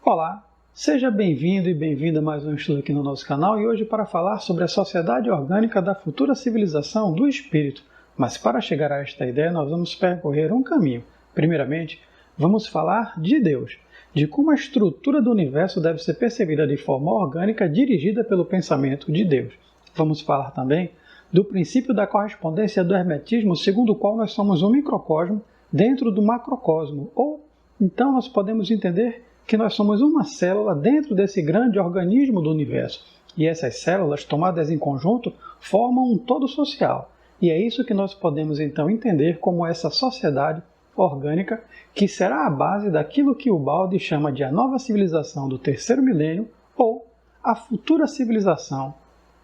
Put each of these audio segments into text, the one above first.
Olá, seja bem-vindo e bem-vinda a mais um estudo aqui no nosso canal e hoje para falar sobre a sociedade orgânica da futura civilização do Espírito. Mas para chegar a esta ideia nós vamos percorrer um caminho. Primeiramente, vamos falar de Deus, de como a estrutura do universo deve ser percebida de forma orgânica dirigida pelo pensamento de Deus. Vamos falar também do princípio da correspondência do hermetismo, segundo o qual nós somos um microcosmo dentro do macrocosmo, ou então nós podemos entender que nós somos uma célula dentro desse grande organismo do universo. E essas células, tomadas em conjunto, formam um todo social. E é isso que nós podemos então entender como essa sociedade orgânica, que será a base daquilo que o Baldi chama de a nova civilização do terceiro milênio ou a futura civilização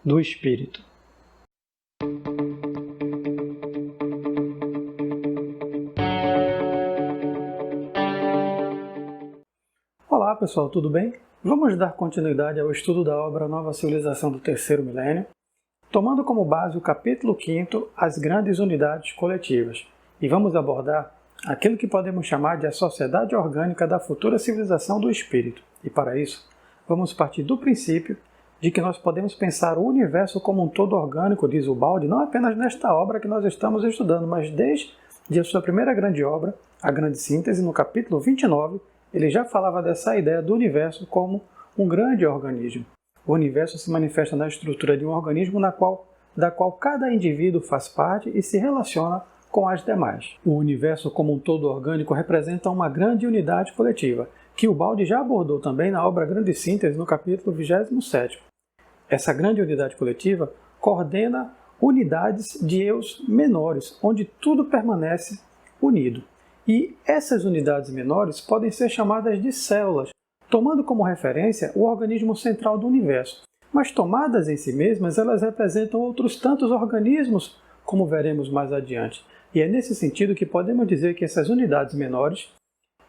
do Espírito. Olá pessoal, tudo bem? Vamos dar continuidade ao estudo da obra Nova Civilização do Terceiro Milênio, tomando como base o capítulo 5º, as grandes unidades coletivas, e vamos abordar aquilo que podemos chamar de a sociedade orgânica da futura civilização do Espírito. E para isso, vamos partir do princípio de que nós podemos pensar o universo como um todo orgânico, diz o Baldi, não apenas nesta obra que nós estamos estudando, mas desde a sua primeira grande obra, a Grande Síntese, no capítulo 29, ele já falava dessa ideia do universo como um grande organismo. O universo se manifesta na estrutura de um organismo da qual cada indivíduo faz parte e se relaciona com as demais. O universo como um todo orgânico representa uma grande unidade coletiva, que o Baldi já abordou também na obra Grande Síntese, no capítulo 27. Essa grande unidade coletiva coordena unidades de eus menores, onde tudo permanece unido. E essas unidades menores podem ser chamadas de células, tomando como referência o organismo central do universo. Mas tomadas em si mesmas, elas representam outros tantos organismos, como veremos mais adiante. E é nesse sentido que podemos dizer que essas unidades menores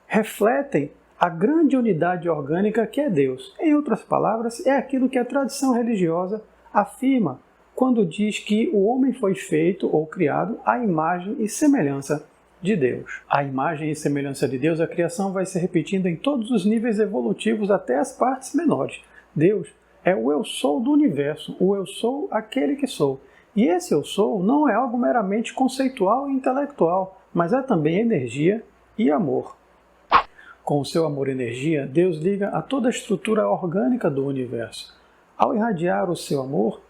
refletem a grande unidade orgânica que é Deus. Em outras palavras, é aquilo que a tradição religiosa afirma quando diz que o homem foi feito ou criado à imagem e semelhança de Deus. A imagem e semelhança de Deus, a criação vai se repetindo em todos os níveis evolutivos até as partes menores. Deus é o eu sou do universo, o eu sou aquele que sou. E esse eu sou não é algo meramente conceitual e intelectual, mas é também energia e amor. Com o seu amor e energia, Deus liga a toda a estrutura orgânica do universo. Ao irradiar o seu amor,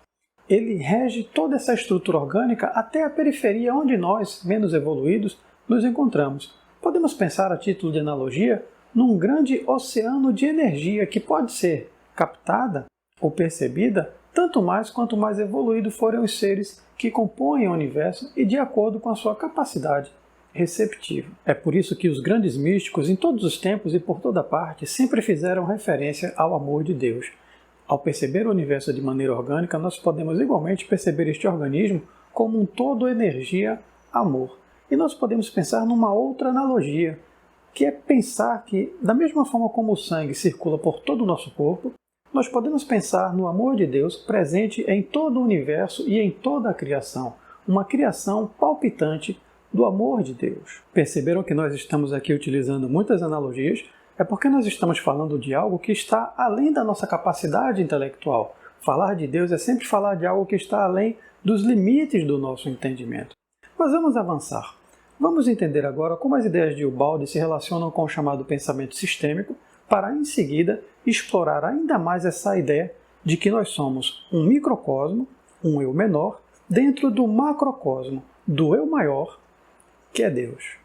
ele rege toda essa estrutura orgânica até a periferia onde nós, menos evoluídos, nos encontramos. Podemos pensar a título de analogia num grande oceano de energia que pode ser captada ou percebida tanto mais quanto mais evoluídos forem os seres que compõem o universo e de acordo com a sua capacidade receptiva. É por isso que os grandes místicos, em todos os tempos e por toda parte, sempre fizeram referência ao amor de Deus. Ao perceber o universo de maneira orgânica, nós podemos igualmente perceber este organismo como um todo energia, amor. E nós podemos pensar numa outra analogia, que é pensar que, da mesma forma como o sangue circula por todo o nosso corpo, nós podemos pensar no amor de Deus presente em todo o universo e em toda a criação, uma criação palpitante do amor de Deus. Perceberam que nós estamos aqui utilizando muitas analogias? É porque nós estamos falando de algo que está além da nossa capacidade intelectual. Falar de Deus é sempre falar de algo que está além dos limites do nosso entendimento. Mas vamos avançar. Vamos entender agora como as ideias de Ubaldi se relacionam com o chamado pensamento sistêmico, para em seguida explorar ainda mais essa ideia de que nós somos um microcosmo, um eu menor, dentro do macrocosmo, do eu maior, que é Deus.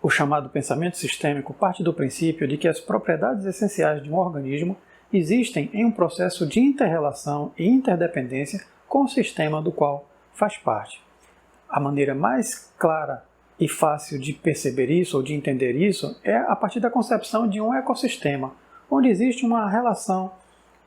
O chamado pensamento sistêmico parte do princípio de que as propriedades essenciais de um organismo existem em um processo de inter-relação e interdependência com o sistema do qual faz parte. A maneira mais clara e fácil de perceber isso ou de entender isso é a partir da concepção de um ecossistema, onde existe uma relação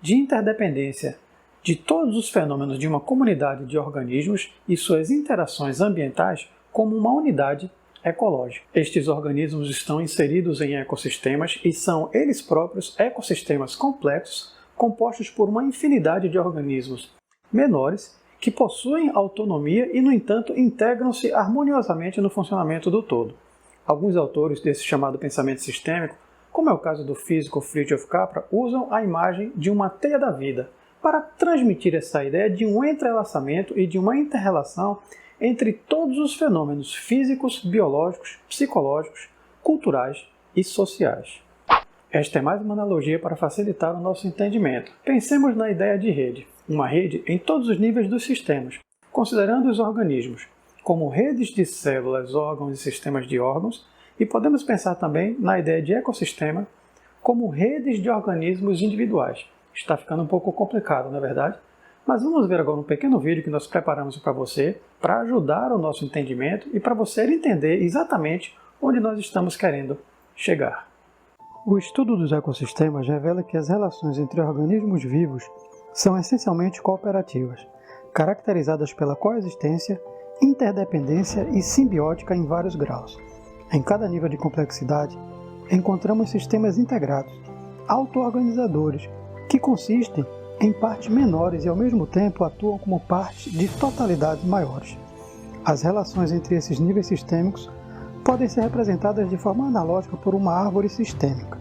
de interdependência de todos os fenômenos de uma comunidade de organismos e suas interações ambientais como uma unidade ecológica. Estes organismos estão inseridos em ecossistemas e são eles próprios ecossistemas complexos compostos por uma infinidade de organismos menores que possuem autonomia e, no entanto, integram-se harmoniosamente no funcionamento do todo. Alguns autores desse chamado pensamento sistêmico como é o caso do físico Fritjof Capra, usam a imagem de uma teia da vida para transmitir essa ideia de um entrelaçamento e de uma inter-relação entre todos os fenômenos físicos, biológicos, psicológicos, culturais e sociais. Esta é mais uma analogia para facilitar o nosso entendimento. Pensemos na ideia de rede, uma rede em todos os níveis dos sistemas, considerando os organismos como redes de células, órgãos e sistemas de órgãos, e podemos pensar também na ideia de ecossistema como redes de organismos individuais. Está ficando um pouco complicado, não é verdade? Mas vamos ver agora um pequeno vídeo que nós preparamos para você, para ajudar o nosso entendimento e para você entender exatamente onde nós estamos querendo chegar. O estudo dos ecossistemas revela que as relações entre organismos vivos são essencialmente cooperativas, caracterizadas pela coexistência, interdependência e simbiótica em vários graus. Em cada nível de complexidade, encontramos sistemas integrados, auto-organizadores, que consistem em partes menores e ao mesmo tempo atuam como partes de totalidades maiores. As relações entre esses níveis sistêmicos podem ser representadas de forma analógica por uma árvore sistêmica.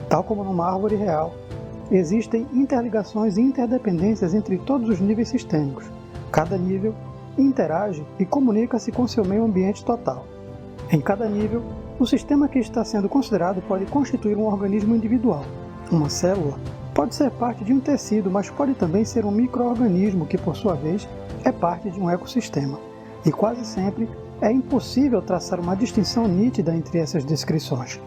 Tal como numa árvore real, existem interligações e interdependências entre todos os níveis sistêmicos. Cada nível interage e comunica-se com seu meio ambiente total. Em cada nível, o sistema que está sendo considerado pode constituir um organismo individual. Uma célula pode ser parte de um tecido, mas pode também ser um micro-organismo que, por sua vez, é parte de um ecossistema. E quase sempre é impossível traçar uma distinção nítida entre essas descrições.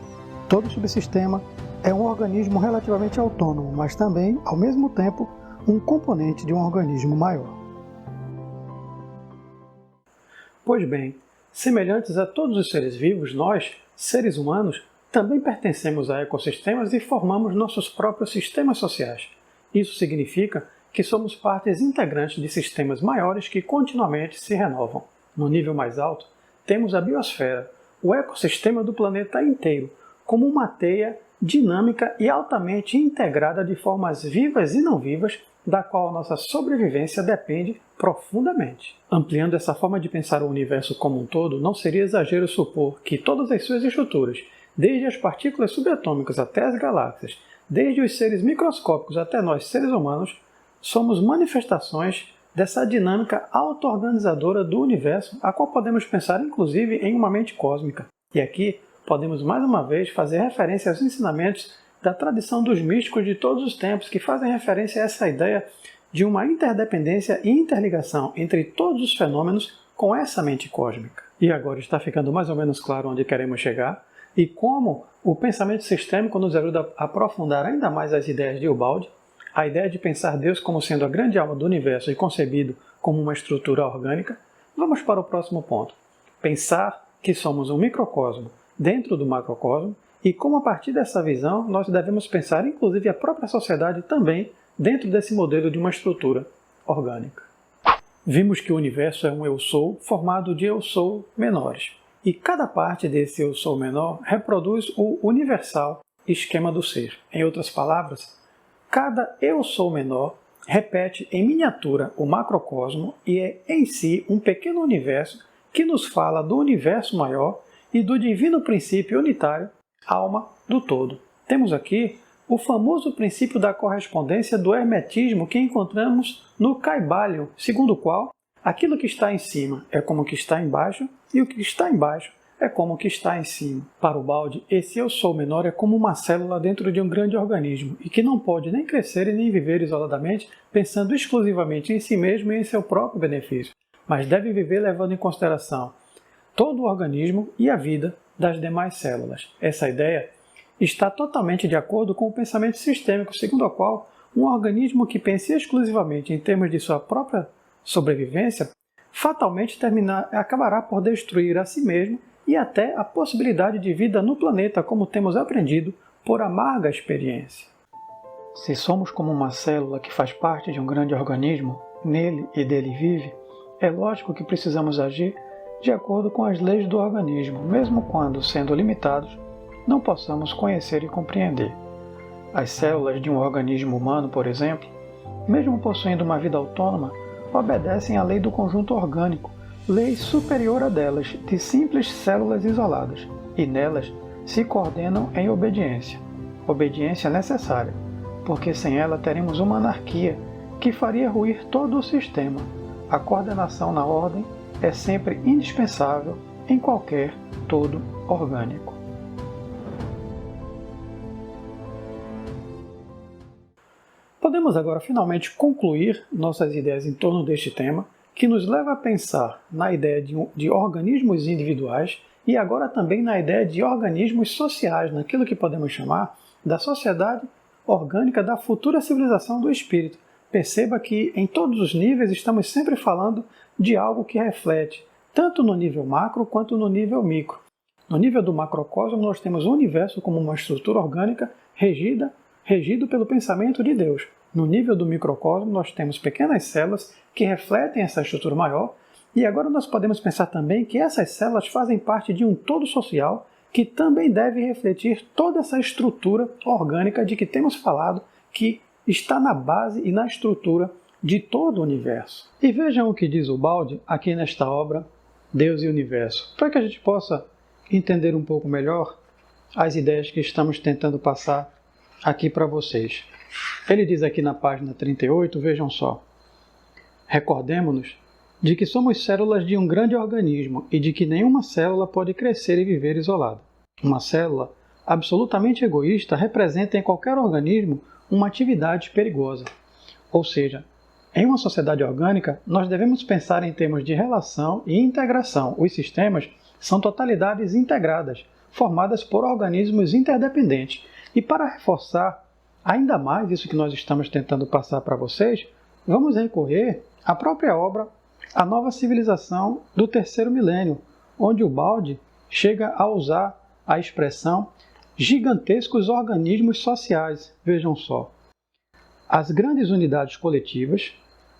Todo subsistema é um organismo relativamente autônomo, mas também, ao mesmo tempo, um componente de um organismo maior. Pois bem, semelhantes a todos os seres vivos, nós, seres humanos, também pertencemos a ecossistemas e formamos nossos próprios sistemas sociais. Isso significa que somos partes integrantes de sistemas maiores que continuamente se renovam. No nível mais alto, temos a biosfera, o ecossistema do planeta inteiro, como uma teia dinâmica e altamente integrada de formas vivas e não vivas, da qual nossa sobrevivência depende profundamente. Ampliando essa forma de pensar o universo como um todo, não seria exagero supor que todas as suas estruturas, desde as partículas subatômicas até as galáxias, desde os seres microscópicos até nós seres humanos, somos manifestações dessa dinâmica auto-organizadora do universo, a qual podemos pensar inclusive em uma mente cósmica. E aqui podemos mais uma vez fazer referência aos ensinamentos da tradição dos místicos de todos os tempos, que fazem referência a essa ideia de uma interdependência e interligação entre todos os fenômenos com essa mente cósmica. E agora está ficando mais ou menos claro onde queremos chegar e como o pensamento sistêmico nos ajuda a aprofundar ainda mais as ideias de Ubaldi, a ideia de pensar Deus como sendo a grande alma do universo e concebido como uma estrutura orgânica. Vamos para o próximo ponto. Pensar que somos um microcosmo dentro do macrocosmo e como a partir dessa visão nós devemos pensar inclusive a própria sociedade também dentro desse modelo de uma estrutura orgânica. Vimos que o universo é um eu sou formado de eu sou menores. E cada parte desse eu sou menor reproduz o universal esquema do ser. Em outras palavras, cada eu sou menor repete em miniatura o macrocosmo e é em si um pequeno universo que nos fala do universo maior e do divino princípio unitário, alma do todo. Temos aqui o famoso princípio da correspondência do hermetismo que encontramos no Kybalion, segundo o qual aquilo que está em cima é como o que está embaixo e o que está embaixo é como o que está em cima. Para Ubaldi, esse eu sou menor é como uma célula dentro de um grande organismo e que não pode nem crescer e nem viver isoladamente pensando exclusivamente em si mesmo e em seu próprio benefício, mas deve viver levando em consideração todo o organismo e a vida das demais células. Essa ideia está totalmente de acordo com o pensamento sistêmico, segundo o qual um organismo que pense exclusivamente em termos de sua própria sobrevivência fatalmente acabará por destruir a si mesmo e até a possibilidade de vida no planeta, como temos aprendido por amarga experiência. Se somos como uma célula que faz parte de um grande organismo, nele e dele vive, é lógico que precisamos agir de acordo com as leis do organismo, mesmo quando, sendo limitados, não possamos conhecer e compreender. As células de um organismo humano, por exemplo, mesmo possuindo uma vida autônoma, obedecem à lei do conjunto orgânico, lei superior a delas, de simples células isoladas, e nelas se coordenam em obediência. obediência necessária, porque sem ela teremos uma anarquia que faria ruir todo o sistema. A coordenação na ordem é sempre indispensável em qualquer todo orgânico. Podemos agora finalmente concluir nossas ideias em torno deste tema, que nos leva a pensar na ideia de organismos individuais e agora também na ideia de organismos sociais, naquilo que podemos chamar da sociedade orgânica da futura civilização do espírito. Perceba que em todos os níveis estamos sempre falando de algo que reflete tanto no nível macro quanto no nível micro. No nível do macrocosmo nós temos o universo como uma estrutura orgânica regido pelo pensamento de Deus. No nível do microcosmo nós temos pequenas células que refletem essa estrutura maior, e agora nós podemos pensar também que essas células fazem parte de um todo social que também deve refletir toda essa estrutura orgânica de que temos falado, que está na base e na estrutura de todo o universo. E vejam o que diz Ubaldi aqui nesta obra, Deus e o Universo, para que a gente possa entender um pouco melhor as ideias que estamos tentando passar aqui para vocês. Ele diz aqui na página 38, vejam só: recordemo-nos de que somos células de um grande organismo e de que nenhuma célula pode crescer e viver isolada. Uma célula absolutamente egoísta representa em qualquer organismo uma atividade perigosa. Ou seja, em uma sociedade orgânica, nós devemos pensar em termos de relação e integração. Os sistemas são totalidades integradas, formadas por organismos interdependentes. E para reforçar ainda mais isso que nós estamos tentando passar para vocês, vamos recorrer à própria obra A Nova Civilização do Terceiro Milênio, onde Ubaldi chega a usar a expressão gigantescos organismos sociais. Vejam só. As grandes unidades coletivas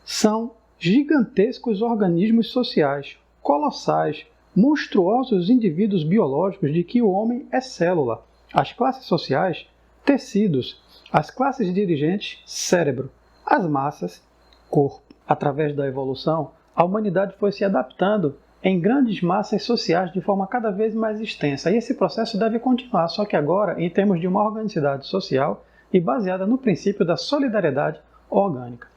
são gigantescos organismos sociais, colossais, monstruosos indivíduos biológicos de que o homem é célula. As classes sociais, tecidos. As classes dirigentes, cérebro. As massas, corpo. Através da evolução, a humanidade foi se adaptando em grandes massas sociais de forma cada vez mais extensa. E esse processo deve continuar, só que agora em termos de uma organicidade social e baseada no princípio da solidariedade orgânica.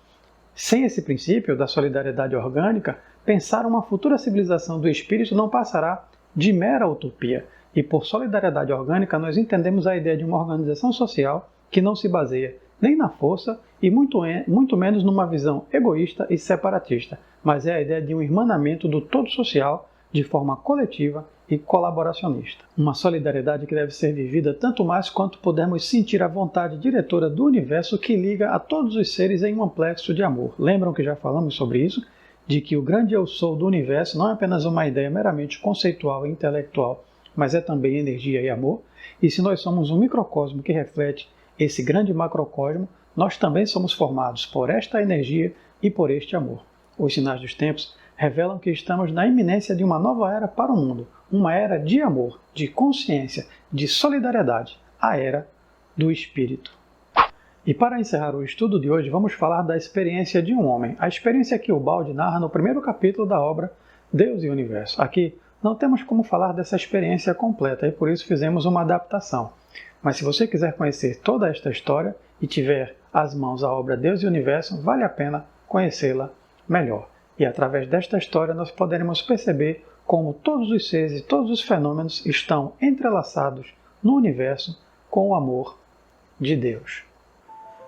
Sem esse princípio da solidariedade orgânica, pensar uma futura civilização do espírito não passará de mera utopia. E por solidariedade orgânica nós entendemos a ideia de uma organização social que não se baseia nem na força e muito menos numa visão egoísta e separatista, mas é a ideia de um irmanamento do todo social de forma coletiva e colaboracionista. Uma solidariedade que deve ser vivida tanto mais quanto pudermos sentir a vontade diretora do universo que liga a todos os seres em um amplexo de amor. Lembram que já falamos sobre isso? De que o grande eu sou do universo não é apenas uma ideia meramente conceitual e intelectual, mas é também energia e amor. E se nós somos um microcosmo que reflete esse grande macrocosmo, nós também somos formados por esta energia e por este amor. Os sinais dos tempos revelam que estamos na iminência de uma nova era para o mundo, uma era de amor, de consciência, de solidariedade, a era do Espírito. E para encerrar o estudo de hoje, vamos falar da experiência de um homem, a experiência que Ubaldi narra no primeiro capítulo da obra Deus e o Universo. Aqui não temos como falar dessa experiência completa e por isso fizemos uma adaptação. Mas se você quiser conhecer toda esta história e tiver às mãos a obra Deus e o Universo, vale a pena conhecê-la melhor. E através desta história nós poderemos perceber como todos os seres e todos os fenômenos estão entrelaçados no universo com o amor de Deus.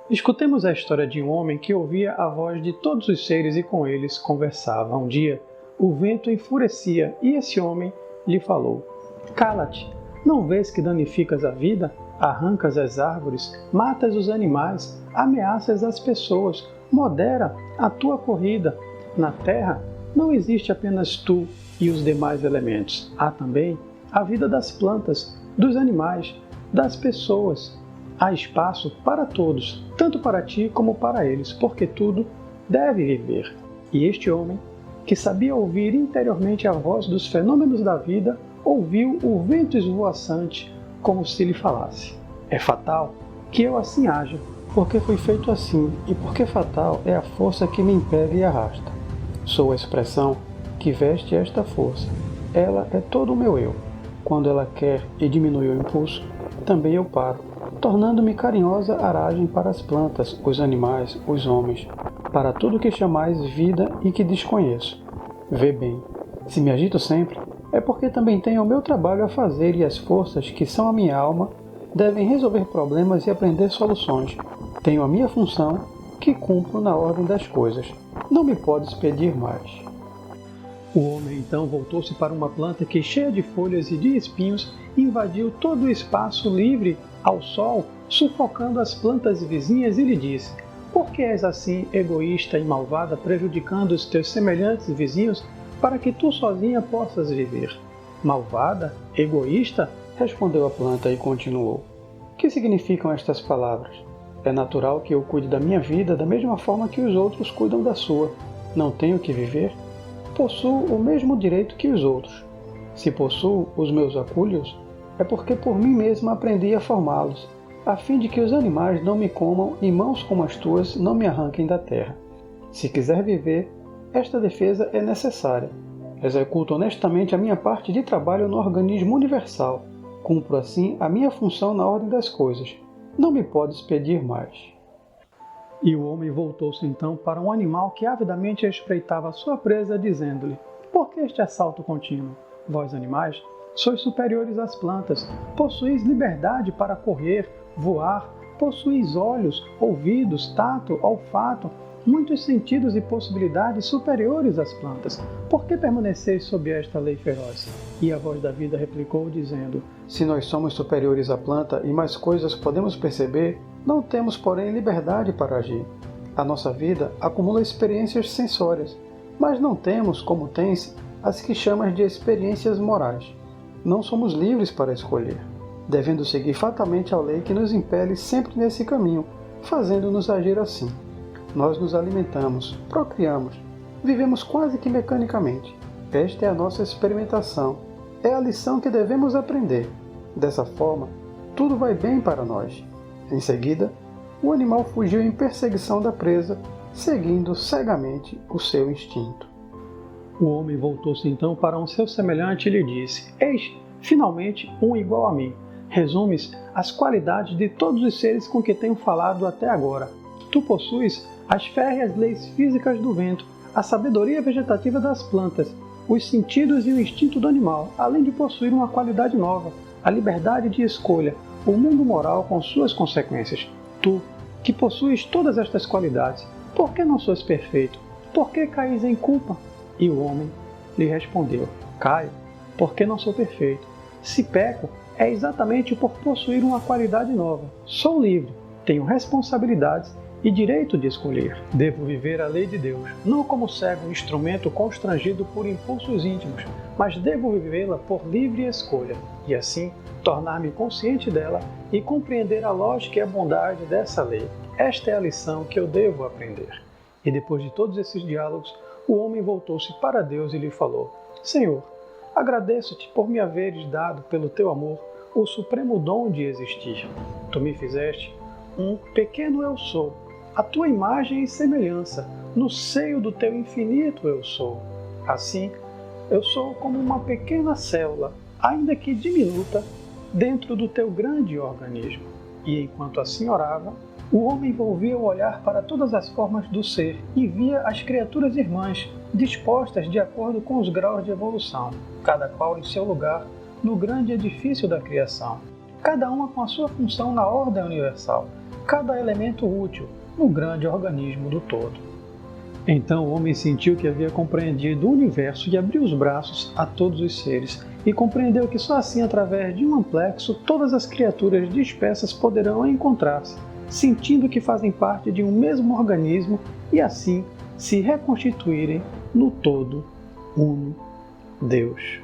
Escutemos a história de um homem que ouvia a voz de todos os seres e com eles conversava. Um dia, o vento enfurecia e esse homem lhe falou: "Cala-te, não vês que danificas a vida? Arrancas as árvores, matas os animais, ameaças as pessoas, modera a tua corrida. Na terra não existe apenas tu e os demais elementos. Há também a vida das plantas, dos animais, das pessoas. Há espaço para todos, tanto para ti como para eles, porque tudo deve viver." E este homem, que sabia ouvir interiormente a voz dos fenômenos da vida, ouviu o vento esvoaçante como se lhe falasse: "É fatal que eu assim haja, porque fui feito assim, e porque fatal é a força que me impele e arrasta. Sou a expressão que veste esta força. Ela é todo o meu eu. Quando ela quer e diminui o impulso, também eu paro tornando-me carinhosa aragem para as plantas, os animais, os homens, para tudo que chamais vida e que desconheço. Vê bem, se me agito sempre, é porque também tenho o meu trabalho a fazer e as forças que são a minha alma devem resolver problemas e aprender soluções. Tenho a minha função, que cumpro na ordem das coisas. Não me podes pedir mais. O homem então voltou-se para uma planta que, cheia de folhas e de espinhos, invadiu todo o espaço livre ao sol, sufocando as plantas vizinhas, e lhe disse: por que és assim egoísta e malvada, prejudicando os teus semelhantes vizinhos, para que tu sozinha possas viver? Malvada? Egoísta? Respondeu a planta e continuou: que significam estas palavras? É natural que eu cuide da minha vida da mesma forma que os outros cuidam da sua. Não tenho que viver? Possuo o mesmo direito que os outros. Se possuo os meus acúlios, é porque por mim mesma aprendi a formá-los, a fim de que os animais não me comam e mãos como as tuas não me arranquem da terra. Se quiser viver, esta defesa é necessária. Executo honestamente a minha parte de trabalho no organismo universal. Cumpro assim a minha função na ordem das coisas. Não me podes pedir mais. E o homem voltou-se então para um animal que avidamente espreitava a sua presa, dizendo-lhe: por que este assalto contínuo? Vós, animais, sois superiores às plantas, possuís liberdade para correr, voar, possuís olhos, ouvidos, tato, olfato, muitos sentidos e possibilidades superiores às plantas. Por que permaneceis sob esta lei feroz? E a voz da vida replicou, dizendo: se nós somos superiores à planta e mais coisas podemos perceber, não temos, porém, liberdade para agir. A nossa vida acumula experiências sensórias, mas não temos, como tens, as que chamas de experiências morais. Não somos livres para escolher, devendo seguir fatalmente a lei que nos impele sempre nesse caminho, fazendo-nos agir assim. Nós nos alimentamos, procriamos, vivemos quase que mecanicamente. Esta é a nossa experimentação, é a lição que devemos aprender. Dessa forma, tudo vai bem para nós. Em seguida, o animal fugiu em perseguição da presa, seguindo cegamente o seu instinto. O homem voltou-se então para um seu semelhante e lhe disse: eis, finalmente, um igual a mim. Resumes as qualidades de todos os seres com que tenho falado até agora. Tu possuis as férreas leis físicas do vento, a sabedoria vegetativa das plantas, os sentidos e o instinto do animal, além de possuir uma qualidade nova, a liberdade de escolha, o mundo moral com suas consequências. Tu, que possuis todas estas qualidades, por que não sois perfeito? Por que caís em culpa? E o homem lhe respondeu: caio, porque não sou perfeito. Se peco, é exatamente por possuir uma qualidade nova. Sou livre, tenho responsabilidades e direito de escolher. Devo viver a lei de Deus, não como cego instrumento constrangido por impulsos íntimos, mas devo vivê-la por livre escolha, e assim tornar-me consciente dela e compreender a lógica e a bondade dessa lei. Esta é a lição que eu devo aprender. E depois de todos esses diálogos, o homem voltou-se para Deus e lhe falou: Senhor, agradeço-te por me haveres dado, pelo teu amor, o supremo dom de existir. Tu me fizeste um pequeno eu sou, a tua imagem e semelhança, no seio do teu infinito eu sou. Assim, eu sou como uma pequena célula, ainda que diminuta, dentro do teu grande organismo. E enquanto assim orava, o homem volvia o olhar para todas as formas do ser e via as criaturas irmãs, dispostas de acordo com os graus de evolução, cada qual em seu lugar no grande edifício da criação, cada uma com a sua função na ordem universal, cada elemento útil no grande organismo do todo. Então o homem sentiu que havia compreendido o universo e abriu os braços a todos os seres, e compreendeu que só assim, através de um amplexo, todas as criaturas dispersas poderão encontrar-se, sentindo que fazem parte de um mesmo organismo e assim se reconstituírem no todo uno, Deus.